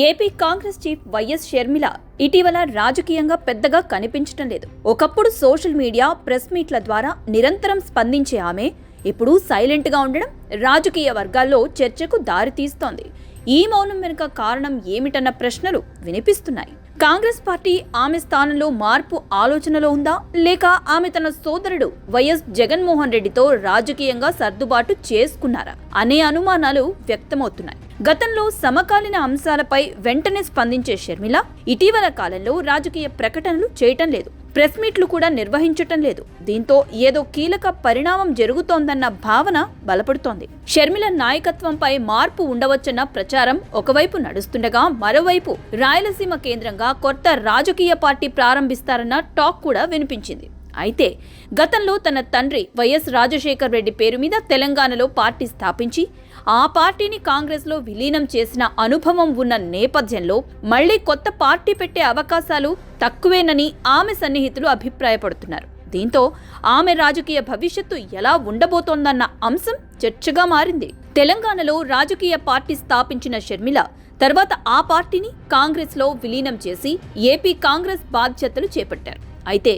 AP Congress chief YS Sharmila ఇటీవల రాజకీయంగా పెద్దగా కనిపించటం లేదు. ఒకప్పుడు సోషల్ మీడియా, ప్రెస్ మీట్ల ద్వారా నిరంతరం స్పందించే ఆమె ఇప్పుడు సైలెంట్గా ఉండడం రాజకీయ వర్గాల్లో చర్చకు దారితీస్తోంది. ఈ మౌనం వెనుక కారణం ఏమిటన్న ప్రశ్నలు వినిపిస్తున్నాయి. కాంగ్రెస్ పార్టీ ఆమె స్థానంలో మార్పు ఆలోచనలో ఉందా, లేక ఆమె తన సోదరుడు వైఎస్ జగన్మోహన్ రెడ్డితో రాజకీయంగా సర్దుబాటు చేసుకున్నారా అనే అనుమానాలు వ్యక్తమవుతున్నాయి. గతంలో సమకాలీన అంశాలపై వెంటనే స్పందించే షర్మిల ఇటీవల కాలంలో రాజకీయ ప్రకటనలు చేయటం లేదు, ప్రెస్ మీట్లు కూడా నిర్వహించటం లేదు. దీంతో ఏదో కీలక పరిణామం జరుగుతోందన్న భావన బలపడుతోంది. షర్మిల నాయకత్వంపై మార్పు ఉండవచ్చన్న ప్రచారం ఒకవైపు నడుస్తుండగా, మరోవైపు రాయలసీమ కేంద్రంగా కొత్త రాజకీయ పార్టీ ప్రారంభిస్తారన్న టాక్ కూడా వినిపించింది. అయితే గతంలో తన తండ్రి వైఎస్ రాజశేఖర్ రెడ్డి పేరు మీద తెలంగాణలో పార్టీ స్థాపించి ఆ పార్టీని కాంగ్రెస్లో విలీనం చేసిన అనుభవం ఉన్న నేపథ్యంలో మళ్లీ కొత్త పార్టీ పెట్టే అవకాశాలు తక్కువేనని ఆమె సన్నిహితులు అభిప్రాయపడుతున్నారు. దీంతో ఆమె రాజకీయ భవిష్యత్తు ఎలా ఉండబోతోందన్న అంశం చర్చగా మారింది. తెలంగాణలో రాజకీయ పార్టీ స్థాపించిన షర్మిల తర్వాత ఆ పార్టీని కాంగ్రెస్లో విలీనం చేసి ఏపీ కాంగ్రెస్ బాధ్యతలు చేపట్టారు. అయితే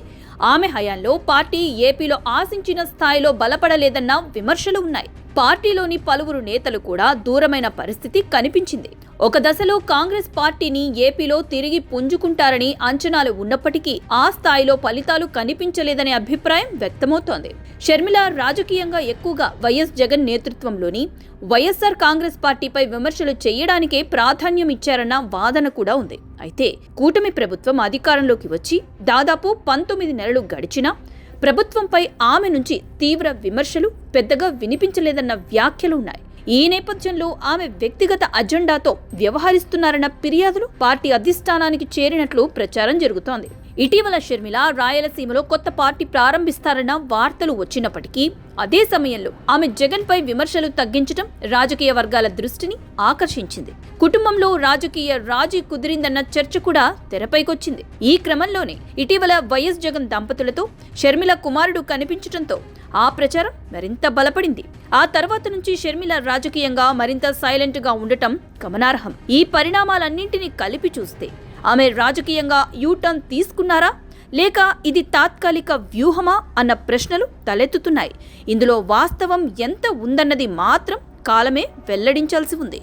ఆమె హయాంలో పార్టీ ఏపీలో ఆశించిన స్థాయిలో బలపడలేదన్న విమర్శలు ఉన్నాయి. పార్టీలోని పలువురు నేతలు కూడా దూరమైన పరిస్థితి కనిపించింది. ఒక దశలో కాంగ్రెస్ పార్టీని ఏపీలో తిరిగి పుంజుకుంటారని అంచనాలు ఉన్నప్పటికీ ఆ స్థాయిలో ఫలితాలు కనిపించలేదనే అభిప్రాయం వ్యక్తమవుతోంది. షర్మిల రాజకీయంగా ఎక్కువగా వైఎస్ జగన్ నేతృత్వంలోని వైఎస్ఆర్ కాంగ్రెస్ పార్టీపై విమర్శలు చేయడానికే ప్రాధాన్యం ఇచ్చారన్న వాదన కూడా ఉంది. అయితే కూటమి ప్రభుత్వం అధికారంలోకి వచ్చి దాదాపు 19 నెలలు గడిచినా ప్రభుత్వంపై ఆమె నుంచి తీవ్ర విమర్శలు పెద్దగా వినిపించలేదన్న వ్యాఖ్యలు ఉన్నాయి. ఈ నేపథ్యంలో ఆమె వ్యక్తిగత అజెండాతో వ్యవహరిస్తున్నారన్న ఫిర్యాదులు పార్టీ అధిష్టానానికి చేరినట్లు ప్రచారం జరుగుతోంది. ఇటీవల షర్మిల రాయలసీమలో కొత్త పార్టీ ప్రారంభిస్తారన్న వార్తలు వచ్చినప్పటికీ అదే సమయంలో ఆమె జగన్పై విమర్శలు తగ్గించడం రాజకీయ వర్గాల దృష్టిని ఆకర్షించింది. కుటుంబంలో రాజకీయ రాజీ కుదిరిందన్న చర్చ కూడా తెరపైకొచ్చింది. ఈ క్రమంలోనే ఇటీవల వైఎస్ జగన్ దంపతులతో షర్మిల కుమారుడు కనిపించడంతో ఆ ప్రచారం మరింత బలపడింది. ఆ తర్వాత నుంచి షర్మిల రాజకీయంగా మరింత సైలెంట్ గా ఉండటం గమనార్హం. ఈ పరిణామాలన్నింటినీ కలిపి చూస్తే ఆమె రాజకీయంగా యూటర్న్ తీసుకున్నారా, లేక ఇది తాత్కాలిక వ్యూహమా అన్న ప్రశ్నలు తలెత్తుతున్నాయి. ఇందులో వాస్తవం ఎంత ఉందన్నది మాత్రం కాలమే వెల్లడించాల్సి ఉంది.